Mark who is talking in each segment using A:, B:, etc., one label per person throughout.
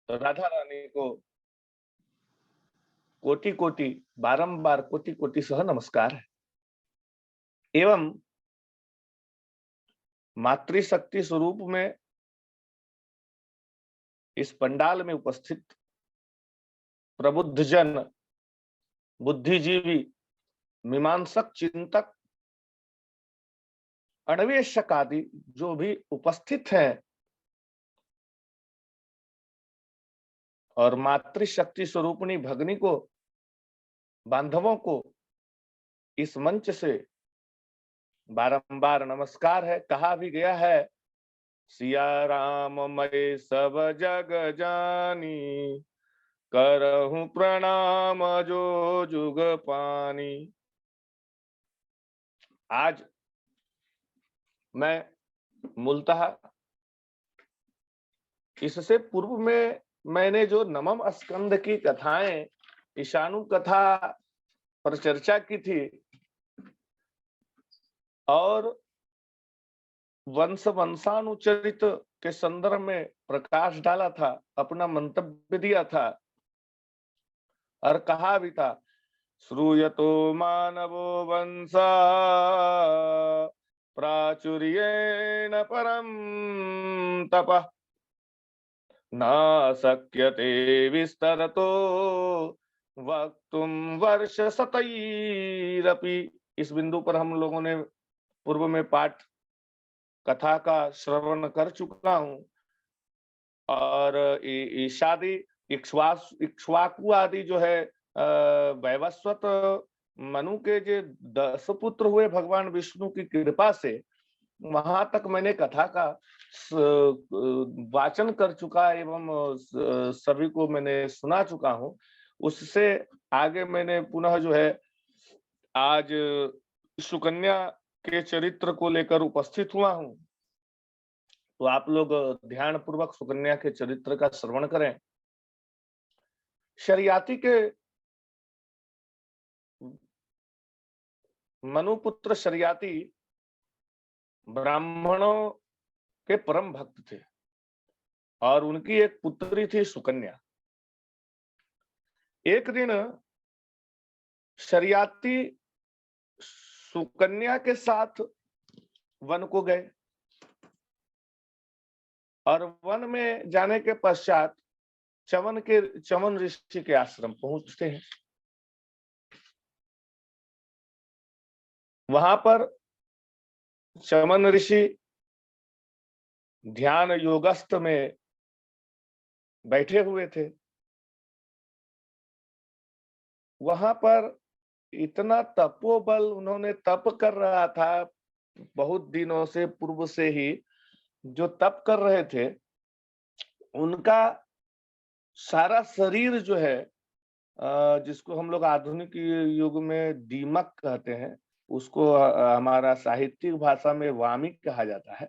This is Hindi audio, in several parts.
A: तो राधा रानी को कोटि कोटि बारंबार कोटि कोटि सह नमस्कार है। एवं मातृशक्ति स्वरूप में इस पंडाल में उपस्थित प्रबुद्ध जन, बुद्धिजीवी, मीमांसक, चिंतक, अन्वेषक आदि जो भी उपस्थित हैं और मातृशक्ति स्वरूपणी भगनी को, बांधवों को इस मंच से बारंबार नमस्कार है। कहा भी गया है, सिया राम मैं सब जग जानी, करहूं प्रणाम जो जुग पानी। आज मैं मूलतः इससे पूर्व में मैंने जो नवम स्कंद की कथाएं, ईशानु कथा पर चर्चा की थी और वंशानुचरित के संदर्भ में प्रकाश डाला था, अपना मंतव्य दिया था और कहा भी था, श्रूयतो मानवो वंशा प्राचुर्येण परम तपः न शक्यते विस्तरतो वक्तुम वर्ष शतैरपि। इस बिंदु पर हम लोगों ने पूर्व में पाठ कथा का श्रवण कर चुका हूं और ईशादी इक्ष्वाकु आदि जो है वैवस्वत मनु के जो 10 पुत्र हुए भगवान विष्णु की कृपा से, वहां तक मैंने कथा का वाचन कर चुका एवं सभी को मैंने सुना चुका हूं। उससे आगे मैंने पुनः जो है आज सुकन्या के चरित्र को लेकर उपस्थित हुआ हूं। तो आप लोग ध्यान पूर्वक सुकन्या के चरित्र का श्रवण करें। शरियाती के मनुपुत्र शरियाती ब्राह्मणों के परम भक्त थे और उनकी एक पुत्री थी सुकन्या। एक दिन शरियाती सुकन्या के साथ वन को गए और वन में जाने के पश्चात चमन ऋषि के आश्रम पहुंचते हैं। वहां पर चमन ऋषि ध्यान योगस्थ में बैठे हुए थे। वहां पर इतना तपोबल उन्होंने तप कर रहा था, बहुत दिनों से पूर्व से ही जो तप कर रहे थे, उनका सारा शरीर जो है जिसको हम लोग आधुनिक युग में दीमक कहते हैं, उसको हमारा साहित्यिक भाषा में वामी कहा जाता है।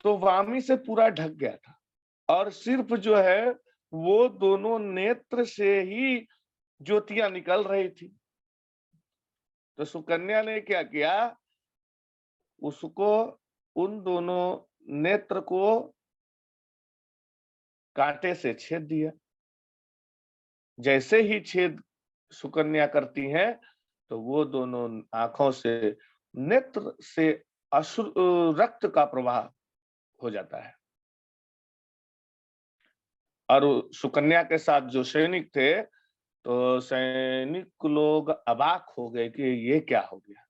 A: तो वामी से पूरा ढक गया था और सिर्फ जो है वो दोनों नेत्र से ही ज्योतियां निकल रही थी। तो सुकन्या ने क्या किया, उसको उन दोनों नेत्र को कांटे से छेद दिया। जैसे ही छेद सुकन्या करती हैं तो वो दोनों आंखों से, नेत्र से रक्त का प्रवाह हो जाता है और सुकन्या के साथ जो सैनिक थे, तो सैनिक लोग अबाक हो गए कि ये क्या हो गया।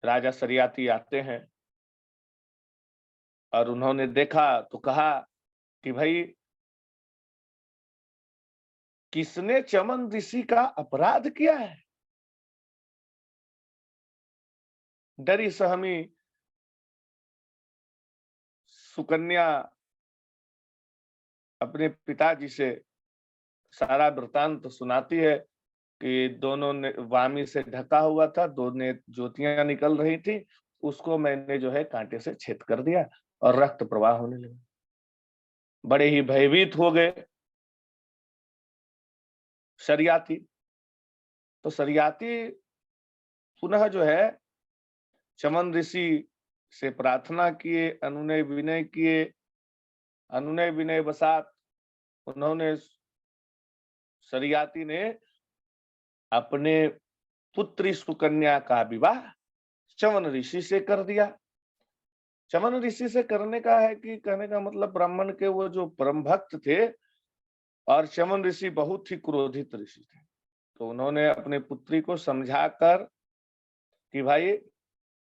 A: राजा शरियाती आते हैं और उन्होंने देखा तो कहा कि भाई किसने चमन ऋषि का अपराध किया है। डरी सहमी सुकन्या अपने पिताजी से सारा वृतांत सुनाती है कि दोनों ने वामी से ढका हुआ था, दोनों ज्योतियां निकल रही थी, उसको मैंने जो है कांटे से छेद कर दिया और रक्त प्रवाह होने लगा। बड़े ही भयभीत हो गए शरियाती। तो शरियाती पुनः जो है चमन ऋषि से प्रार्थना किए, अनुनय विनय किए। अनुनय विनय बसात उन्होंने, शरियाती ने अपने पुत्री सुकन्या का विवाह च्यवन ऋषि से कर दिया। च्यवन ऋषि से करने का है कि कहने का मतलब ब्राह्मण के वो जो परम भक्त थे, और च्यवन ऋषि बहुत ही क्रोधित ऋषि थे, तो उन्होंने अपने पुत्री को समझाकर कि भाई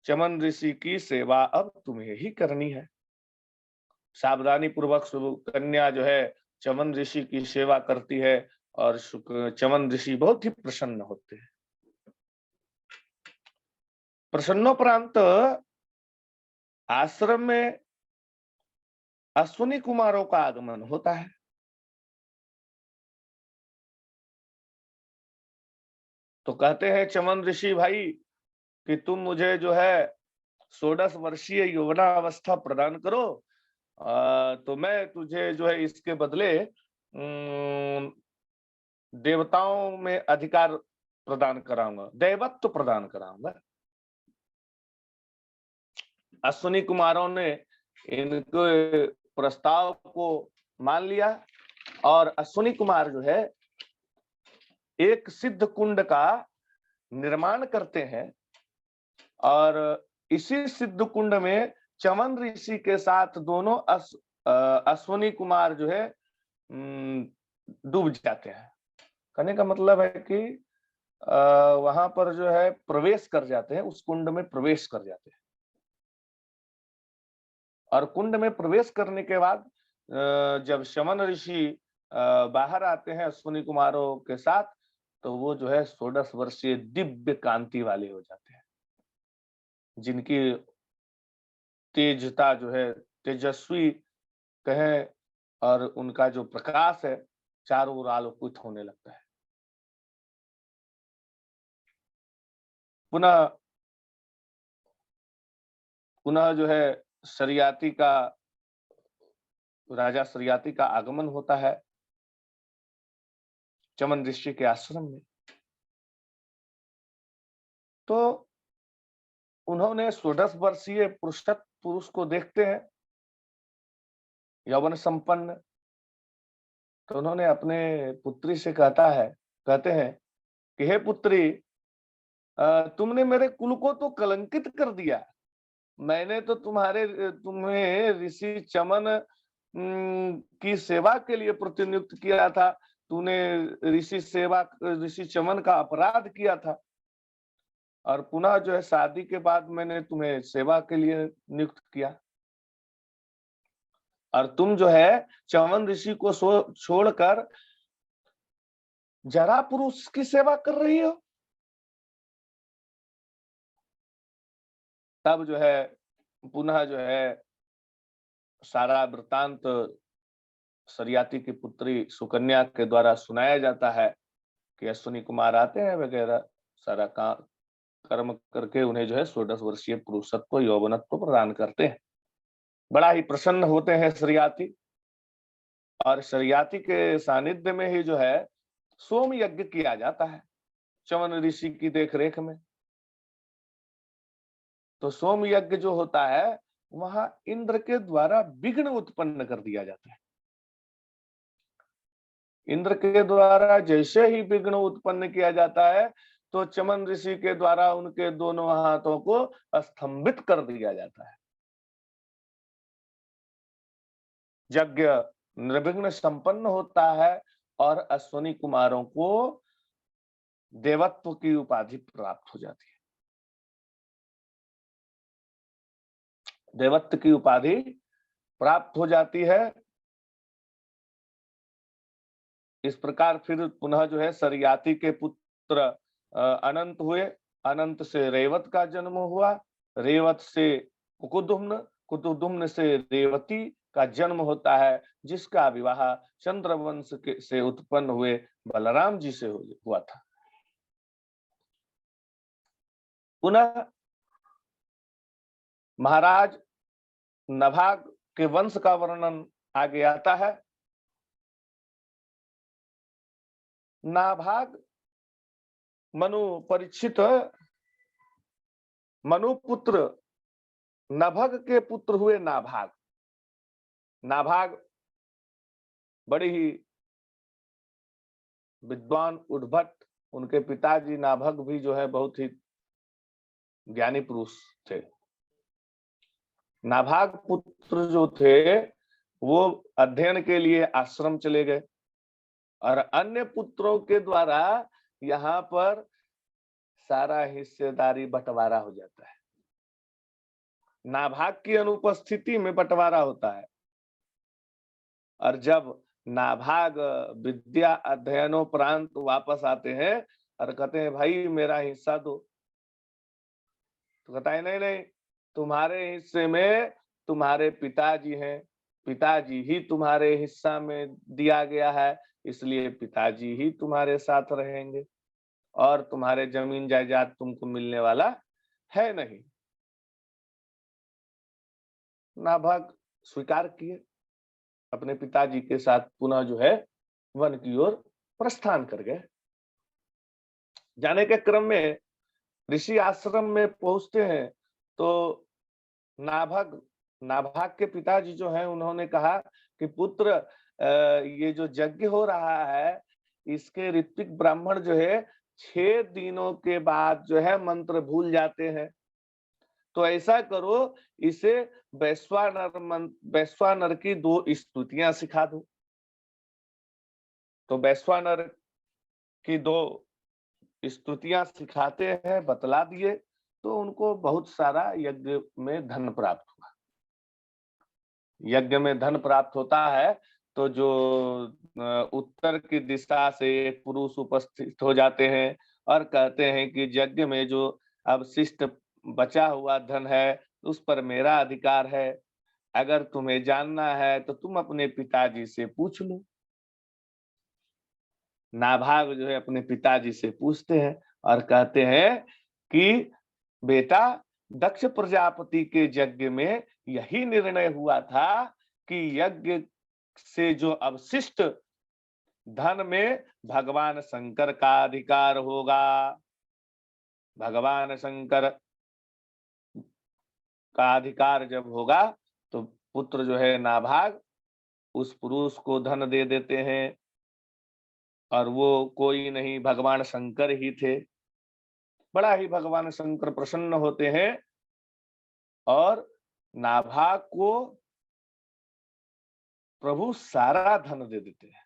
A: च्यवन ऋषि की सेवा अब तुम्हें ही करनी है। सावधानी पूर्वक कन्या जो है च्यवन ऋषि की सेवा करती है, और च्यवन ऋषि बहुत ही प्रसन्न होते हैं। प्रसन्नोपरांत आश्रम में अश्विनी कुमारों का आगमन होता है। तो कहते हैं च्यवन ऋषि भाई कि तुम मुझे जो है 16 वर्षीय यौवनावस्था प्रदान करो, तो मैं तुझे जो है इसके बदले देवताओं में अधिकार प्रदान कराऊंगा, दैवत्व प्रदान कराऊंगा। अश्विनी कुमारों ने इनके प्रस्ताव को मान लिया, और अश्विनी कुमार जो है एक सिद्ध कुंड का निर्माण करते हैं, और इसी सिद्ध कुंड में च्यवन ऋषि के साथ दोनों अश्विनी कुमार जो है डूब जाते हैं। कहने का मतलब है कि वहां पर जो है प्रवेश कर जाते हैं, उस कुंड में प्रवेश कर जाते हैं, और कुंड में प्रवेश करने के बाद जब च्यवन ऋषि बाहर आते हैं अश्विनी कुमारों के साथ, तो वो जो है 16 वर्षीय दिव्य कांति वाले हो जाते हैं, जिनकी तेजता जो है तेजस्वी कहें, और उनका जो प्रकाश है चारों ओर आलोकित होने लगता है। पुनः पुनः जो है शरियाती का, राजा शरियाती का आगमन होता है च्यवन ऋषि के आश्रम में। तो उन्होंने 16 वर्षीय पुरुष को देखते हैं, यौवन संपन्न। तो उन्होंने अपने पुत्री से कहते हैं कि हे पुत्री, तुमने मेरे कुल को तो कलंकित कर दिया। मैंने तो तुम्हें ऋषि च्यवन की सेवा के लिए प्रतिनियुक्त किया था, तूने ऋषि च्यवन का अपराध किया था, और पुनः जो है शादी के बाद मैंने तुम्हें सेवा के लिए नियुक्त किया, और तुम जो है च्यवन ऋषि को छोड़कर जरा पुरुष की सेवा कर रही हो। तब जो है पुनः जो है सारा वृतांत शरियाती की पुत्री सुकन्या के द्वारा सुनाया जाता है कि अश्विनी कुमार आते हैं वगैरह, सारा काम कर्म करके उन्हें जो है 16 वर्षीय पुरुषत्व यौवनत्व प्रदान करते हैं। बड़ा ही प्रसन्न होते हैं शरियाती, और शरियाती के सानिध्य में ही जो है सोम यज्ञ किया जाता है च्यवन ऋषि की देखरेख में। तो सोम यज्ञ जो होता है वहां इंद्र के द्वारा विघ्न उत्पन्न कर दिया जाता है। इंद्र के द्वारा जैसे ही विघ्न उत्पन्न किया जाता है, तो च्यवन ऋषि के द्वारा उनके दोनों हाथों को स्तंभित कर दिया जाता है। यज्ञ निर्विघ्न संपन्न होता है, और अश्विनी कुमारों को देवत्व की उपाधि प्राप्त हो जाती है। देवत्व की उपाधि प्राप्त हो जाती है। इस प्रकार फिर पुनः जो है शरियाती के पुत्र अनंत हुए, अनंत से रेवत का जन्म हुआ, रेवत से कुकुदुम्न, कुकुदुम्न से रेवती का जन्म होता है, जिसका विवाह चंद्रवंश से उत्पन्न हुए बलराम जी से हुआ था। पुनः महाराज नभाग के वंश का वर्णन आगे आता है। नाभाग मनु परीक्षित मनुपुत्र नभग के पुत्र हुए नाभाग। नाभाग बड़े ही विद्वान उद्भट, उनके पिताजी नाभग भी जो है बहुत ही ज्ञानी पुरुष थे। नाभाग पुत्र जो थे वो अध्ययन के लिए आश्रम चले गए और अन्य पुत्रों के द्वारा यहाँ पर सारा हिस्सेदारी बंटवारा हो जाता है। नाभाग की अनुपस्थिति में बंटवारा होता है और जब नाभाग विद्या अध्ययनोपरांत वापस आते हैं और कहते हैं भाई मेरा हिस्सा दो, तो कहता है नहीं नहीं, तुम्हारे हिस्से में तुम्हारे पिताजी हैं, पिताजी ही तुम्हारे हिस्सा में दिया गया है, इसलिए पिताजी ही तुम्हारे साथ रहेंगे और तुम्हारे जमीन जायदाद तुमको मिलने वाला है नहीं। नाभाग स्वीकार किए, अपने पिताजी के साथ पुनः जो है वन की ओर प्रस्थान कर गए। जाने के क्रम में ऋषि आश्रम में पहुंचते हैं तो नाभाग के पिताजी जो है उन्होंने कहा कि पुत्र ये जो यज्ञ हो रहा है इसके ऋत्विक ब्राह्मण जो है 6 दिनों के बाद जो है मंत्र भूल जाते हैं, तो ऐसा करो इसे वैश्वानर की 2 स्तुतियां सिखा दो। तो वैश्वानर की 2 स्तुतियां सिखाते हैं, बतला दिए, तो उनको बहुत सारा यज्ञ में धन प्राप्त हुआ। यज्ञ में धन प्राप्त होता है तो जो उत्तर की दिशा से एक पुरुष उपस्थित हो जाते हैं और कहते हैं कि यज्ञ में जो अवशिष्ट बचा हुआ धन है उस पर मेरा अधिकार है, अगर तुम्हें जानना है तो तुम अपने पिताजी से पूछ लो। नाभाग जो है अपने पिताजी से पूछते हैं और कहते हैं कि बेटा दक्ष प्रजापति के यज्ञ में यही निर्णय हुआ था कि यज्ञ से जो अवशिष्ट धन में भगवान शंकर का अधिकार होगा। भगवान शंकर का अधिकार जब होगा तो पुत्र जो है नाभाग उस पुरुष को धन दे देते हैं और वो कोई नहीं भगवान शंकर ही थे। बड़ा ही भगवान शंकर प्रसन्न होते हैं और नाभाग को प्रभु सारा धन दे देते हैं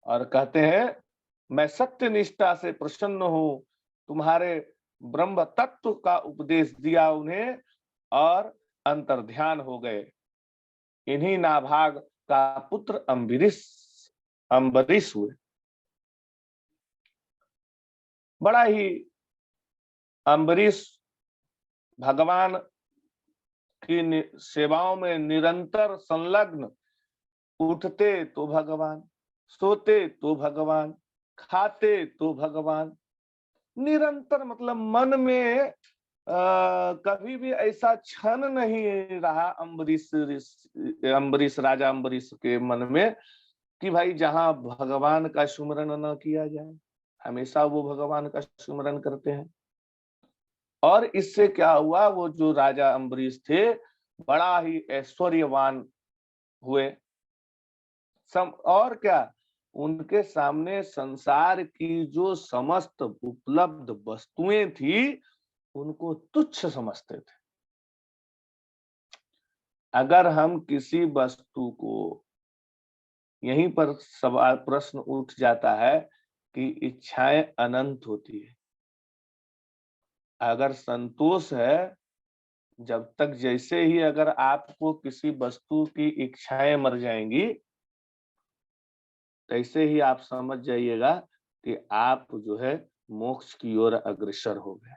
A: और कहते हैं मैं सत्य निष्ठा से प्रसन्न हूं, तुम्हारे ब्रह्म तत्व का उपदेश दिया उन्हें और अंतर्ध्यान हो गए। इन्हीं नाभाग का पुत्र अम्बरीश हुए। बड़ा ही अम्बरीश भगवान की सेवाओं में निरंतर संलग्न, उठते तो भगवान, सोते तो भगवान, खाते तो भगवान, निरंतर मतलब मन में कभी भी ऐसा क्षण नहीं रहा राजा अम्बरीश के मन में कि भाई जहां भगवान का सुमरन न किया जाए। हमेशा वो भगवान का सुमरन करते हैं और इससे क्या हुआ, वो जो राजा अम्बरीश थे बड़ा ही ऐश्वर्यवान हुए। और क्या, उनके सामने संसार की जो समस्त उपलब्ध वस्तुएं थी उनको तुच्छ समझते थे। अगर हम किसी वस्तु को, यहीं पर सवाल प्रश्न उठ जाता है कि इच्छाएं अनंत होती है। अगर संतोष है, जब तक जैसे ही अगर आपको किसी वस्तु की इच्छाएं मर जाएंगी तैसे ही आप समझ जाइएगा कि आप जो है मोक्ष की ओर अग्रसर हो गए।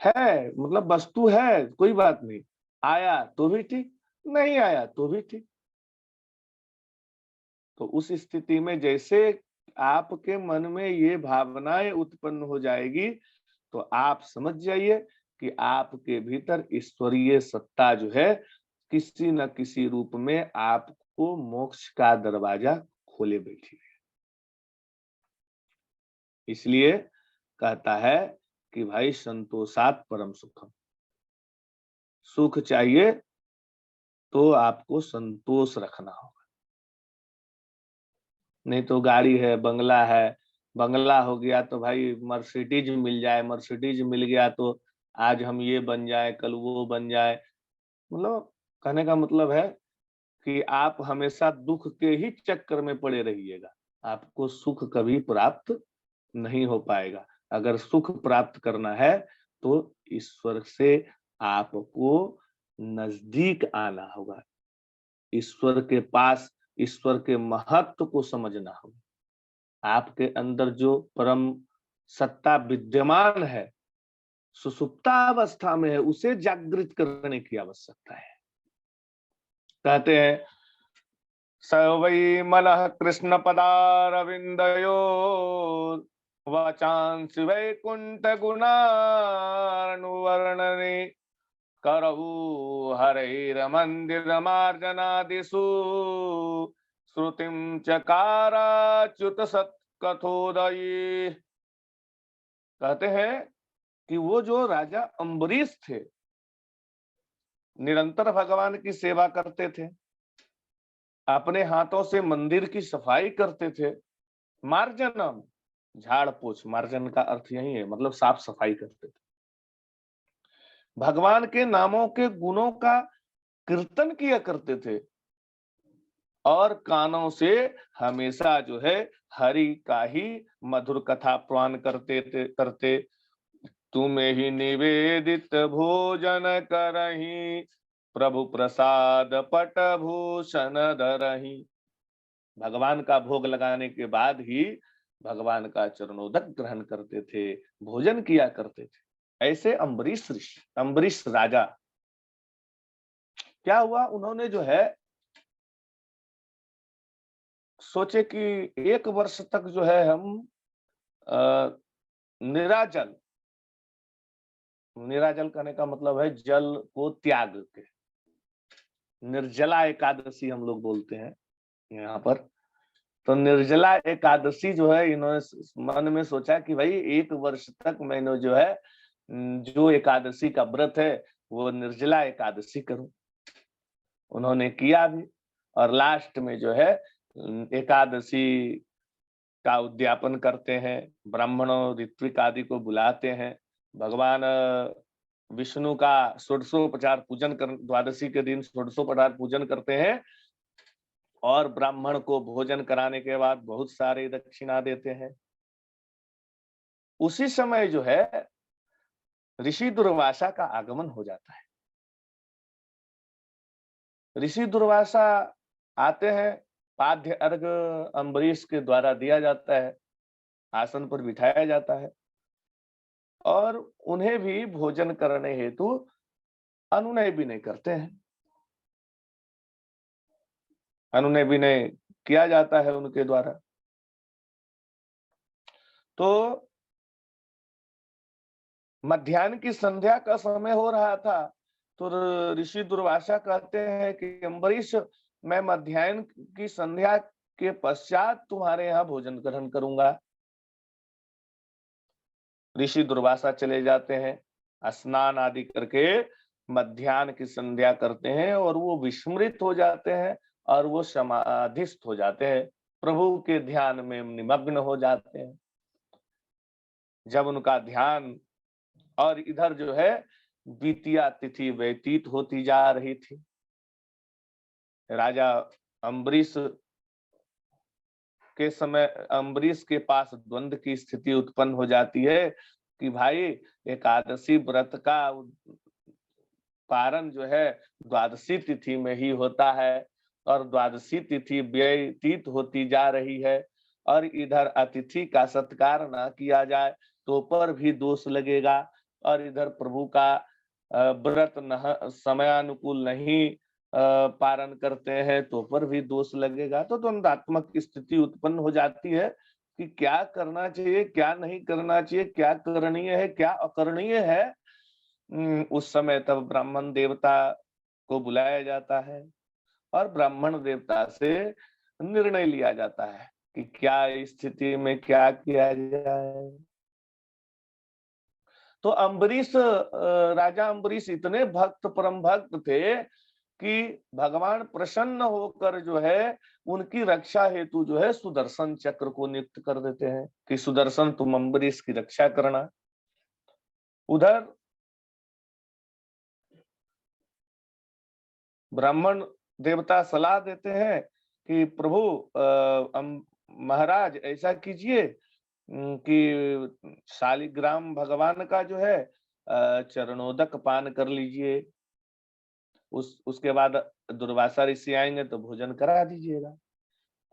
A: है मतलब वस्तु है, कोई बात नहीं, आया तो भी ठीक, नहीं आया तो भी ठीक। तो उस स्थिति में जैसे आपके मन में ये भावनाएं उत्पन्न हो जाएगी तो आप समझ जाइए कि आपके भीतर ईश्वरीय सत्ता जो है किसी न किसी रूप में आपको मोक्ष का दरवाजा खोले बैठी है। इसलिए कहता है कि भाई संतोषात परम सुखम, सुख चाहिए तो आपको संतोष रखना होगा। नहीं तो गाड़ी है, बंगला है, बंगला हो गया तो भाई मर्सिडीज मिल जाए, मर्सिडीज मिल गया तो आज हम ये बन जाए, कल वो बन जाए। मतलब कहने का मतलब है कि आप हमेशा दुख के ही चक्कर में पड़े रहिएगा, आपको सुख कभी प्राप्त नहीं हो पाएगा। अगर सुख प्राप्त करना है तो ईश्वर से आपको नजदीक आना होगा, ईश्वर के पास, ईश्वर के महत्व को समझना होगा। आपके अंदर जो परम सत्ता विद्यमान है, सुसुप्तावस्था में है, उसे जागृत करने की आवश्यकता है। कहते हैं स वै मनः कृष्ण पदारविंदयो वाचांसि वैकुंठ गुणानुवर्णने करहु हरैर्मन्दिरमार्जनादिषु श्रुतिं चकाराच्युत सत्कथोदये। कहते हैं कि वो जो राजा अम्बरीश थे, निरंतर भगवान की सेवा करते थे, अपने हाथों से मंदिर की सफाई करते थे। मार्जनम, झाड़ पोछ, मार्जन का अर्थ यही है, मतलब साफ सफाई करते थे। भगवान के नामों के गुणों का कीर्तन किया करते थे और कानों से हमेशा जो है हरि का ही मधुर कथा पुराण करते। तुम्हें ही निवेदित भोजन करही, प्रभु प्रसाद पट भूषण धरही। भगवान का भोग लगाने के बाद ही भगवान का चरणोदक ग्रहण करते थे, भोजन किया करते थे। ऐसे अम्बरीश राजा, क्या हुआ, उन्होंने जो है सोचे कि 1 वर्ष तक जो है हम निराजल, निराजल करने का मतलब है जल को त्याग के, निर्जला एकादशी हम लोग बोलते हैं यहाँ पर। तो निर्जला एकादशी जो है, इन्होंने मन में सोचा कि भाई 1 वर्ष तक मैंने जो है जो एकादशी का व्रत है वो निर्जला एकादशी करूं। उन्होंने किया भी, और लास्ट में जो है एकादशी का उद्यापन करते हैं, ब्राह्मणों ऋत्विक आदि को बुलाते हैं, भगवान विष्णु का षोडशोपचार पूजन कर, द्वादशी के दिन षोडशोपचार पूजन करते हैं और ब्राह्मण को भोजन कराने के बाद बहुत सारे दक्षिणा देते हैं। उसी समय जो है ऋषि दुर्वासा का आगमन हो जाता है। ऋषि दुर्वासा आते हैं, पाद्य अर्घ अम्बरीश के द्वारा दिया जाता है, आसन पर बिठाया जाता है और उन्हें भी भोजन करने हेतु अनुनय विनय करते हैं। अनुनय विनय किया जाता है उनके द्वारा। तो मध्याह्न की संध्या का समय हो रहा था, तो ऋषि दुर्वासा कहते हैं कि अम्बरीश, मैं मध्याह्न की संध्या के पश्चात तुम्हारे यहाँ भोजन ग्रहण करूंगा। ऋषि दुर्वासा चले जाते हैं, स्नान आदि करके मध्याह्न की संध्या करते हैं और वो विस्मृत हो जाते हैं और वो समाधिस्थ हो जाते हैं, प्रभु के ध्यान में निमग्न हो जाते हैं। जब उनका ध्यान, और इधर जो है द्वितीया तिथि व्यतीत होती जा रही थी, राजा अम्बरीश के समय अम्बरीश के पास द्वंद्व की स्थिति उत्पन्न हो जाती है कि भाई एकादशी व्रत का पारण जो है द्वादशी तिथि में ही होता है और द्वादशी तिथि व्यतीत होती जा रही है और इधर अतिथि का सत्कार ना किया जाए तो पर भी दोष लगेगा और इधर प्रभु का व्रत समयानुकूल नहीं पारण करते हैं तो पर भी दोष लगेगा। तो द्वंद्वात्मक स्थिति उत्पन्न हो जाती है कि क्या करना चाहिए, क्या नहीं करना चाहिए, क्या करणीय है, क्या अकरणीय है। उस समय तब ब्राह्मण देवता को बुलाया जाता है और ब्राह्मण देवता से निर्णय लिया जाता है कि क्या स्थिति में क्या किया जाए। तो अम्बरीश, राजा अम्बरीश इतने भक्त, परम भक्त थे कि भगवान प्रसन्न होकर जो है उनकी रक्षा हेतु जो है सुदर्शन चक्र को नियुक्त कर देते हैं कि सुदर्शन तुम अम्बरीश की रक्षा करना। उधर ब्राह्मण देवता सलाह देते हैं कि प्रभु, महाराज ऐसा कीजिए कि शालिग्राम भगवान का जो है चरणोदक पान कर लीजिए, उसके बाद दुर्वासा ऋषि आएंगे तो भोजन करा दीजिएगा।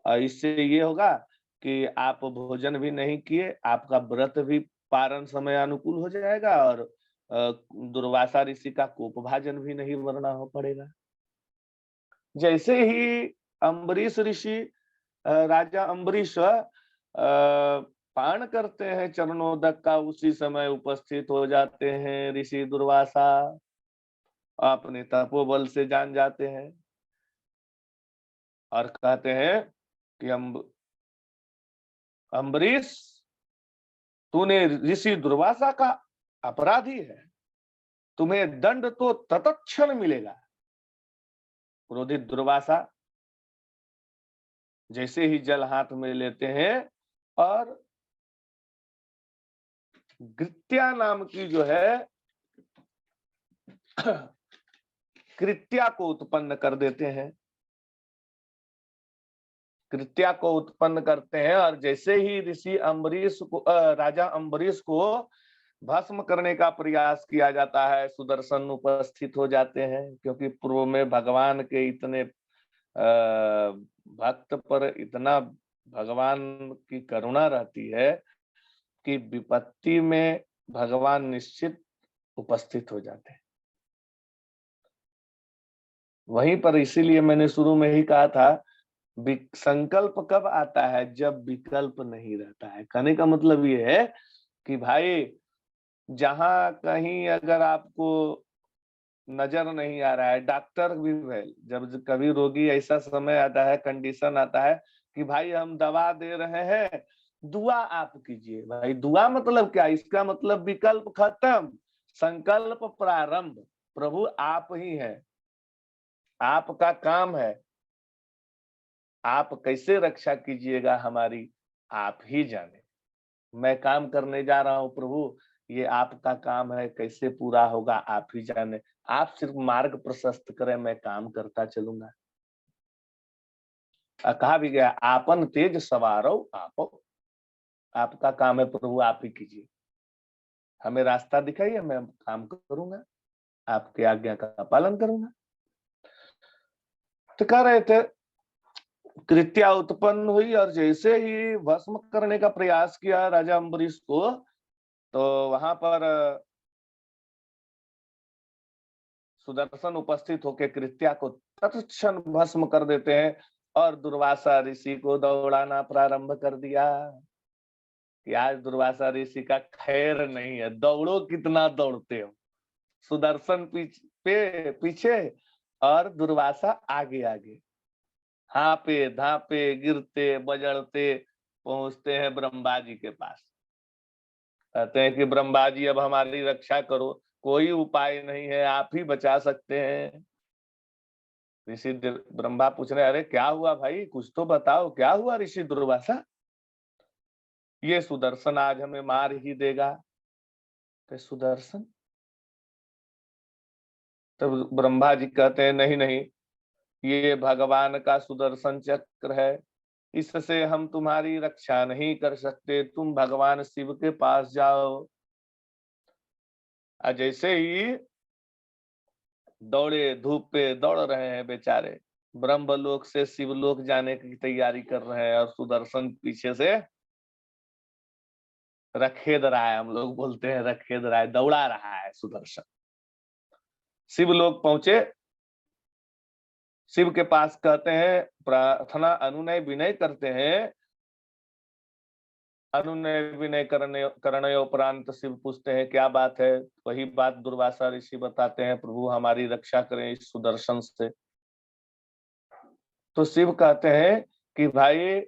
A: और इससे ये होगा कि आप भोजन भी नहीं किए, आपका व्रत भी पारण समय अनुकूल हो जाएगा और दुर्वासा ऋषि का कोपभाजन भी नहीं वरना हो पड़ेगा। जैसे ही अम्बरीश ऋषि, राजा अम्बरीश पान करते हैं चरणोदक का, उसी समय उपस्थित हो जाते हैं ऋषि दुर्वासा, अपने तपोबल से जान जाते हैं और कहते हैं कि अम्बरीश, तूने ऋषि दुर्वासा का अपराधी है, तुम्हें दंड तो तत्क्षण मिलेगा। क्रोधित दुर्वासा जैसे ही जल हाथ में लेते हैं और कृत्या नाम की जो है कृत्या को उत्पन्न कर देते हैं, कृत्या को उत्पन्न करते हैं। और जैसे ही ऋषि अम्बरीश को, राजा अम्बरीश को भस्म करने का प्रयास किया जाता है, सुदर्शन उपस्थित हो जाते हैं, क्योंकि पूर्व में भगवान के इतने भक्त पर इतना भगवान की करुणा रहती है कि विपत्ति में भगवान निश्चित उपस्थित हो जाते हैं। वहीं पर इसीलिए मैंने शुरू में ही कहा था, संकल्प कब आता है? जब विकल्प नहीं रहता है। कहने का मतलब ये है कि भाई, जहां कहीं अगर आपको नजर नहीं आ रहा है, डॉक्टर भी है, जब कभी रोगी ऐसा समय आता है, कंडीशन आता है कि भाई हम दवा दे रहे हैं, दुआ आप कीजिए। भाई दुआ मतलब क्या? इसका मतलब विकल्प खत्म, संकल्प प्रारंभ। प्रभु आप ही हैं, आपका काम है, आप कैसे रक्षा कीजिएगा हमारी, आप ही जाने। मैं काम करने जा रहा हूँ प्रभु, ये आपका काम है, कैसे पूरा होगा आप ही जाने। आप सिर्फ मार्ग प्रशस्त करें, मैं काम करता चलूंगा। कहा भी गया, आपन तेज सवारो आपो। आपका काम है प्रभु, आप ही कीजिए, हमें रास्ता दिखाइए, मैं काम करूंगा, आपके आज्ञा का पालन करूंगा। तो कह रहे थे, कृत्या उत्पन्न हुई और जैसे ही भस्म करने का प्रयास किया राजा अम्बरीश को, तो वहां पर सुदर्शन उपस्थित होकर कृत्या को तत्क्षण भस्म कर देते हैं और दुर्वासा ऋषि को दौड़ाना प्रारंभ कर दिया कि आज दुर्वासा ऋषि का खैर नहीं है, दौड़ो कितना दौड़ते हो। सुदर्शन पीछे और दुर्वासा आगे आगे, हाँपे धापे गिरते बजड़ते पहुंचते हैं ब्रह्मा जी के पास। कहते हैं कि ब्रह्मा जी अब हमारी रक्षा करो, कोई उपाय नहीं है, आप ही बचा सकते हैं। ऋषि ब्रह्मा पूछ रहे, अरे क्या हुआ भाई, कुछ तो बताओ, क्या हुआ ऋषि दुर्वासा? ये सुदर्शन आज हमें मार ही देगा। कि सुदर्शन? तब ब्रह्मा जी कहते हैं, नहीं नहीं, ये भगवान का सुदर्शन चक्र है, इससे हम तुम्हारी रक्षा नहीं कर सकते, तुम भगवान शिव के पास जाओ। जैसे ही दौड़े धूप पे दौड़ रहे हैं बेचारे, ब्रह्मलोक से शिवलोक जाने की तैयारी कर रहे हैं और सुदर्शन पीछे से रखेद रहा है, हम लोग बोलते हैं रखेद रहा है, दौड़ा रहा है सुदर्शन। शिवलोक पहुंचे, शिव के पास कहते हैं, प्रार्थना अनुनय विनय करते हैं। अनुनय विनय करने उपरांत शिव पूछते हैं क्या बात है? वही बात दुर्वासा ऋषि बताते हैं, प्रभु हमारी रक्षा करें इस सुदर्शन से। तो शिव कहते हैं कि भाई,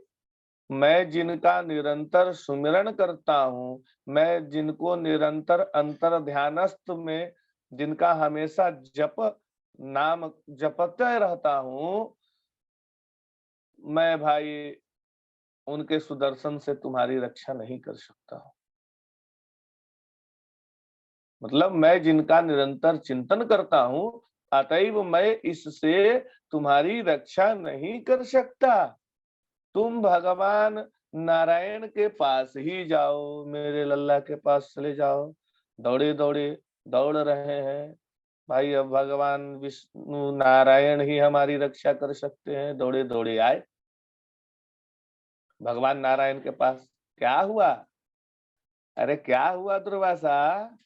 A: मैं जिनका निरंतर सुमिरन करता हूँ, मैं जिनको निरंतर अंतर ध्यानस्थ में जिनका हमेशा जप नाम जपते रहता हूँ, मैं भाई उनके सुदर्शन से तुम्हारी रक्षा नहीं कर सकता। मतलब मैं जिनका निरंतर चिंतन करता हूँ, अतएव मैं इससे तुम्हारी रक्षा नहीं कर सकता। तुम भगवान नारायण के पास ही जाओ, मेरे लल्ला के पास चले जाओ। दौड़े दौड़े दौड़ रहे हैं भाई, अब भगवान विष्णु नारायण ही हमारी रक्षा कर सकते हैं। दौड़े दौड़े आए भगवान नारायण के पास। क्या हुआ? अरे क्या हुआ दुर्वासा?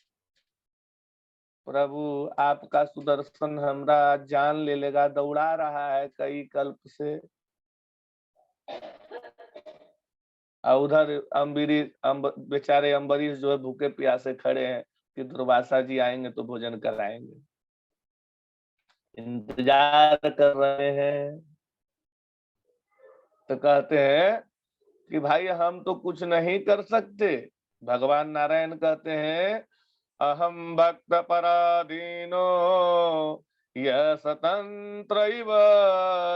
A: प्रभु आपका सुदर्शन हमरा जान ले लेगा, दौड़ा रहा है कई कल्प से। और उधर बेचारे अम्बरीश जो है भूखे प्यासे खड़े हैं कि दुर्वासा जी आएंगे तो भोजन कराएंगे, इंतजार कर रहे हैं। तो कहते हैं कि भाई हम तो कुछ नहीं कर सकते। भगवान नारायण कहते हैं, अहम भक्त पराधीनो यह स्वतंत्र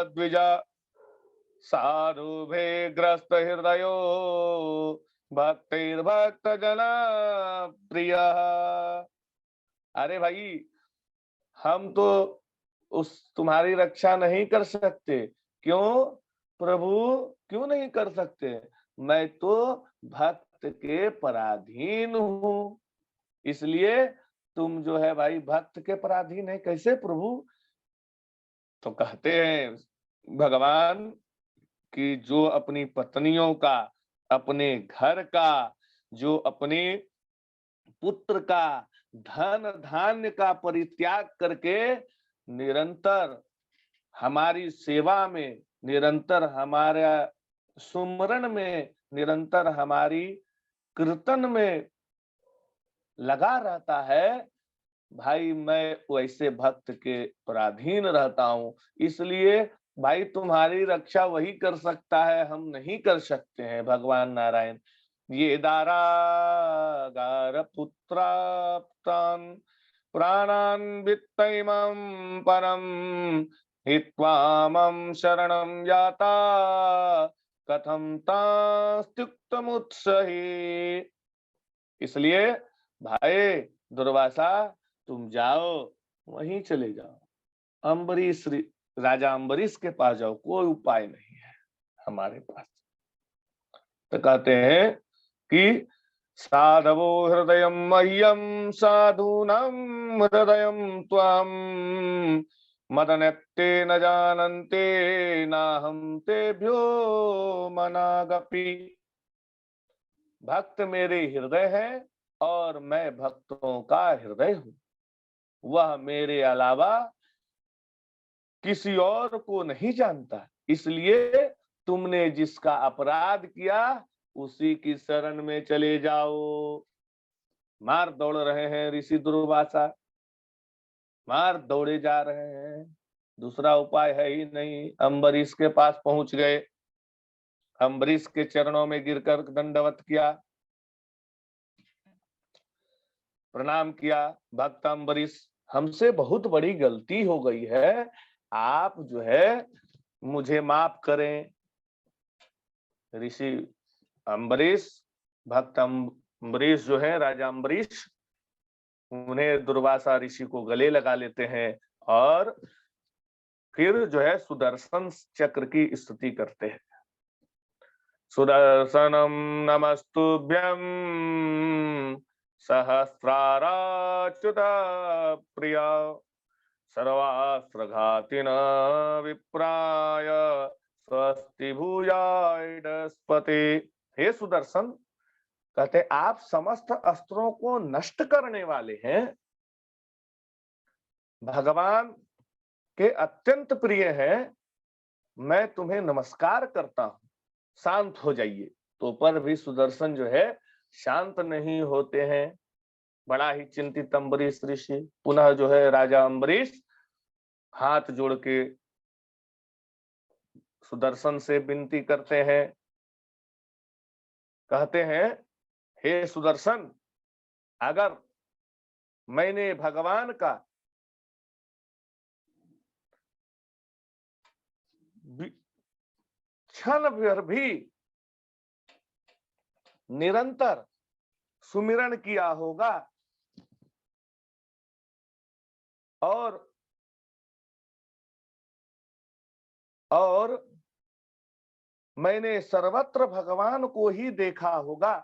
A: द्विजा साधुभे ग्रस्त हृदयो भक्तिर्भक्त जना प्रिय। अरे भाई हम तो उस तुम्हारी रक्षा नहीं कर सकते। क्यों प्रभु, क्यों नहीं कर सकते? मैं तो भक्त के पराधीन हूँ, इसलिए तुम जो है भाई भक्त के पराधीन है कैसे प्रभु? तो कहते हैं भगवान कि जो अपनी पत्नियों का, अपने घर का, जो अपने पुत्र का, धन धान्य का परित्याग करके निरंतर हमारी सेवा में, निरंतर हमारा सुमरन में, निरंतर हमारी कीर्तन में लगा रहता है, भाई मैं वैसे भक्त के पराधीन रहता हूँ। इसलिए भाई तुम्हारी रक्षा वही कर सकता है, हम नहीं कर सकते हैं। भगवान नारायण ये दारागार पुत्राप्तान प्राणान वित्तइमं परम हित्वा मम शरणं याता कथम तास्त्युक्तमुत्सहि। इसलिए भाई दुर्वासा तुम जाओ, वहीं चले जाओ, अम्बरीश राजा अम्बरीश के पास जाओ, कोई उपाय नहीं है हमारे पास। तो कहते हैं कि साधवो हृदय मह्यम साधूनां हृदय त्वाम मदनत्ते न जानन्ते नाहं तेभ्यो मनागपि। भक्त मेरे हृदय है और मैं भक्तों का हृदय हूँ, वह मेरे अलावा किसी और को नहीं जानता। इसलिए तुमने जिसका अपराध किया उसी की शरण में चले जाओ। मार दौड़ रहे हैं ऋषि दुर्वासा, मार दौड़े जा रहे हैं, दूसरा उपाय है ही नहीं। अम्बरीश के पास पहुंच गए, अम्बरीश के चरणों में गिरकर दंडवत किया, प्रणाम किया। भक्त अम्बरीश हमसे बहुत बड़ी गलती हो गई है, आप जो है मुझे माफ करें। ऋषि अम्बरीश, भक्त अम्बरीश जो है, राजा अम्बरीश, उन्हें दुर्वासा ऋषि को गले लगा लेते हैं और फिर जो है सुदर्शन चक्र की स्तुति करते हैं। सुदर्शनम नमस्तुभ्यं सहस्राराच्युत प्रिय सर्वास्त्रघातिन विप्राय स्वस्ति भूयास्पति। हे सुदर्शन, कहते आप समस्त अस्त्रों को नष्ट करने वाले हैं, भगवान के अत्यंत प्रिय हैं, मैं तुम्हें नमस्कार करता हूं, शांत हो जाइए। तो पर भी सुदर्शन जो है शांत नहीं होते हैं। बड़ा ही चिंतित अम्बरीश ऋषि पुनः जो है राजा अम्बरीश हाथ जोड़ के सुदर्शन से विनती करते हैं कहते हैं, हे सुदर्शन, अगर मैंने भगवान का क्षण भर भी निरंतर सुमिरन किया होगा और मैंने सर्वत्र भगवान को ही देखा होगा,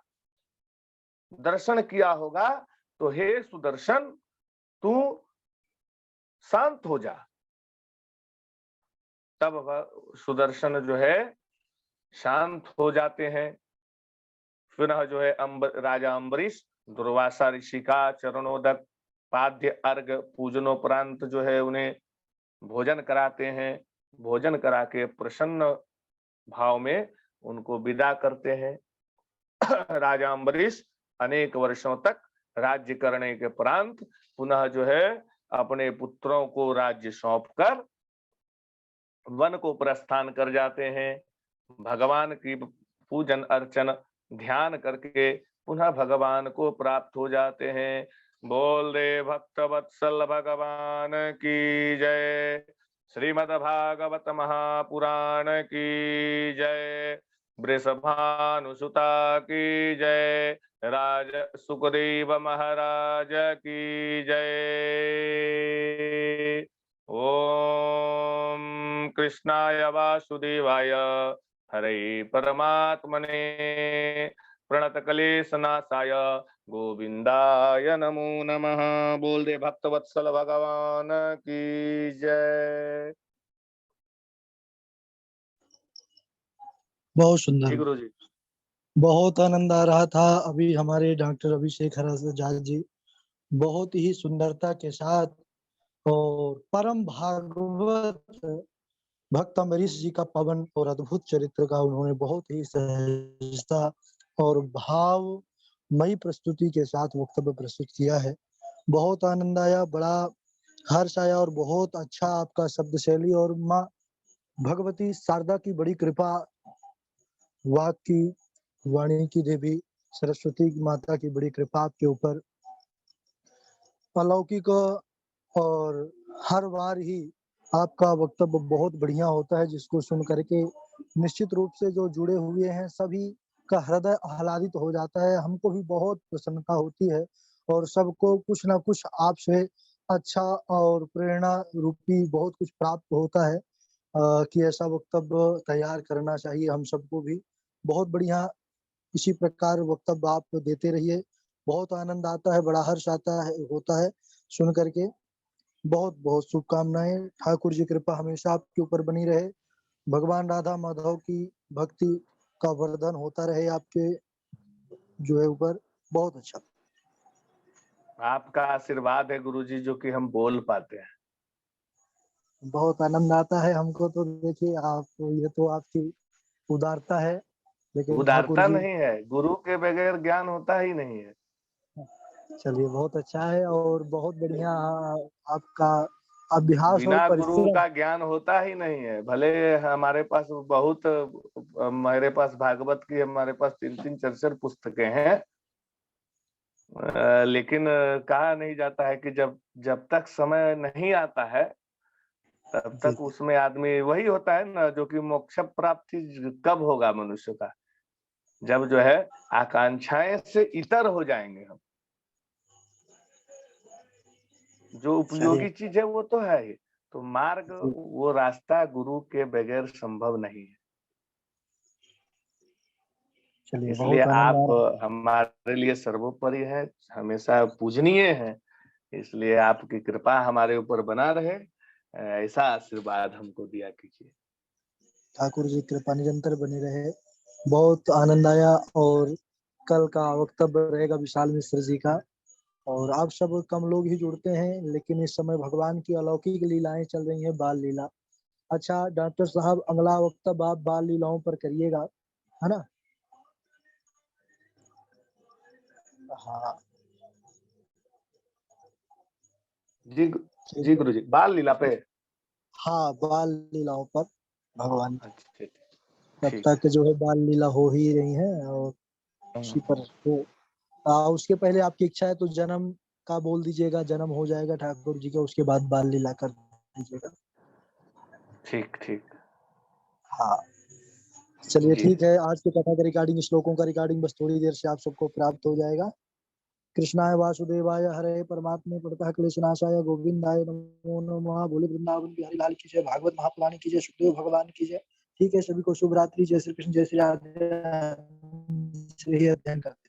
A: दर्शन किया होगा, तो हे सुदर्शन, तू शांत हो जा। तब सुदर्शन जो है शांत हो जाते हैं। पुनः जो है राजा अम्बरीश दुर्वासा ऋषि का चरणोदक पाद्य अर्घ पूजनोपरांत जो है उन्हें भोजन कराते हैं। भोजन करा के प्रसन्न भाव में उनको विदा करते हैं। राजा अम्बरीश अनेक वर्षों तक राज्य करने के उपरांत पुनः जो है अपने पुत्रों को राज्य सौंपकर वन को प्रस्थान कर जाते हैं। भगवान की पूजन अर्चन ध्यान करके पुनः भगवान को प्राप्त हो जाते हैं। बोल दे भक्त वत्सल भगवान की जय। श्रीमद् भागवत महापुराण की जय। वृषभानुसुता की जय। राज सुखदेव महाराज की जय। ओम कृष्णाय वासुदेवाय हरे परमात्मने प्रणतक्लेशनाशाय गोविंदाय नमो नमः। बोल दे भक्तवत्सल भगवान की जय।
B: बहुत
A: जी
B: सुंदर,
A: गुरु जी।
B: बहुत आनंद आ रहा था। अभी हमारे डॉक्टर अभिषेक हरजाज जी बहुत ही सुंदरता के साथ और परम भागवत भक्त अम्बरीश जी का पवन और अद्भुत चरित्र का उन्होंने बहुत ही सहजता और भावमयी प्रस्तुति के साथ वक्तव्य प्रस्तुत किया है। बहुत आनंद आया, बड़ा हर्ष आया और बहुत अच्छा आपका शब्द शैली और माँ भगवती शारदा की बड़ी कृपा, वाक की वाणी की देवी सरस्वती माता की बड़ी कृपा आपके ऊपर अलौकिक। और हर बार ही आपका वक्तव्य बहुत बढ़िया होता है, जिसको सुन करके निश्चित रूप से जो जुड़े हुए हैं सभी का हृदय आह्लादित हो जाता है। हमको भी बहुत प्रसन्नता होती है और सबको कुछ ना कुछ आपसे अच्छा और प्रेरणा रूपी बहुत कुछ प्राप्त होता है कि ऐसा वक्तव्य तैयार करना चाहिए हम सबको भी। बहुत बढ़िया, इसी प्रकार वक्तव्य आप देते रहिए। बहुत आनंद आता है, बड़ा हर्ष आता है होता है सुन करके। बहुत बहुत शुभकामनाएं। ठाकुर जी कृपा हमेशा आपके ऊपर बनी रहे। भगवान राधा माधव की भक्ति का वर्धन होता रहे आपके जो है ऊपर। बहुत अच्छा,
A: आपका आशीर्वाद है गुरु जी, जो कि हम बोल पाते हैं।
B: बहुत आनंद आता है हमको। तो देखिए आप, ये तो आपकी उदारता है, लेकिन ठाकुर
A: उदारता
B: जी,
A: नहीं है, गुरु के बगैर ज्ञान होता ही नहीं है।
B: चलिए बहुत अच्छा है और बहुत बढ़िया आपका अभ्यास और
A: बिना गुरु
B: परिश्रम।
A: का ज्ञान होता ही नहीं है। भले हमारे पास बहुत, मेरे पास भागवत की हमारे पास 3-3 4-4 पुस्तकें हैं, लेकिन कहा नहीं जाता है कि जब जब तक समय नहीं आता है तब
B: जी
A: तक उसमें आदमी वही होता है ना, जो कि मोक्ष प्राप्ति कब होगा मनुष्य का, जब जो है आकांक्षाएं से इतर हो जाएंगे हम। जो
B: चलिए,
A: उपयोगी चीज है वो तो है ही, तो मार्ग,
B: जी
A: वो रास्ता गुरु के बगैर संभव नहीं है।
B: चलिए,
A: इसलिए
B: बहुत आनंद आ
A: आप
B: रहा
A: हमारे लिए सर्वोपरि है, हमेशा पूजनीय है। इसलिए आपकी कृपा हमारे ऊपर बना रहे, ऐसा आशीर्वाद हमको दिया कीजिए।
B: ठाकुर जी कृपा निरंतर बनी रहे। बहुत आनंद आया। और कल का वक्तव्य रहेगा विशाल मिश्र जी का। और आप सब कम लोग ही जुड़ते हैं, लेकिन इस समय भगवान की अलौकिक लीलाएं चल रही हैं, बाल लीला। अच्छा डॉक्टर साहब, अगला वक्तव्य आप बाल लीलाओं पर करिएगा, है ना? हाँ,
A: जी। जी गुरु जी, बाल लीला पे।
B: हाँ, बाल लीलाओं पर भगवान की।
A: अच्छा
B: तब
A: ठीक है।
B: तक जो है बाल लीला हो ही रही है और उसी पर तो उसके पहले आपकी इच्छा है तो जन्म का बोल दीजिएगा, जन्म हो जाएगा ठाकुर जी का, उसके बाद बाल लीला कर दीजिएगा।
A: ठीक, ठीक।
B: हाँ, चलिए
A: जी।
B: ठीक है, आज के कथा का रिकॉर्डिंग, श्लोकों का रिकॉर्डिंग बस थोड़ी देर से आप सबको प्राप्त हो जाएगा। कृष्णाय वासुदेवाय हरे परमात्मे प्रणतः क्लेशनाशाय गोविंदाय नमो नमः। बोले वृंदावन बिहारी लाल की जय, भागवत महापुराण की जय, सुखदेव भगवान की जय। ठीक है, सभी को शुभ रात्रि, जय श्री कृष्ण, जय श्री राधे। श्री अध्ययन करते हैं।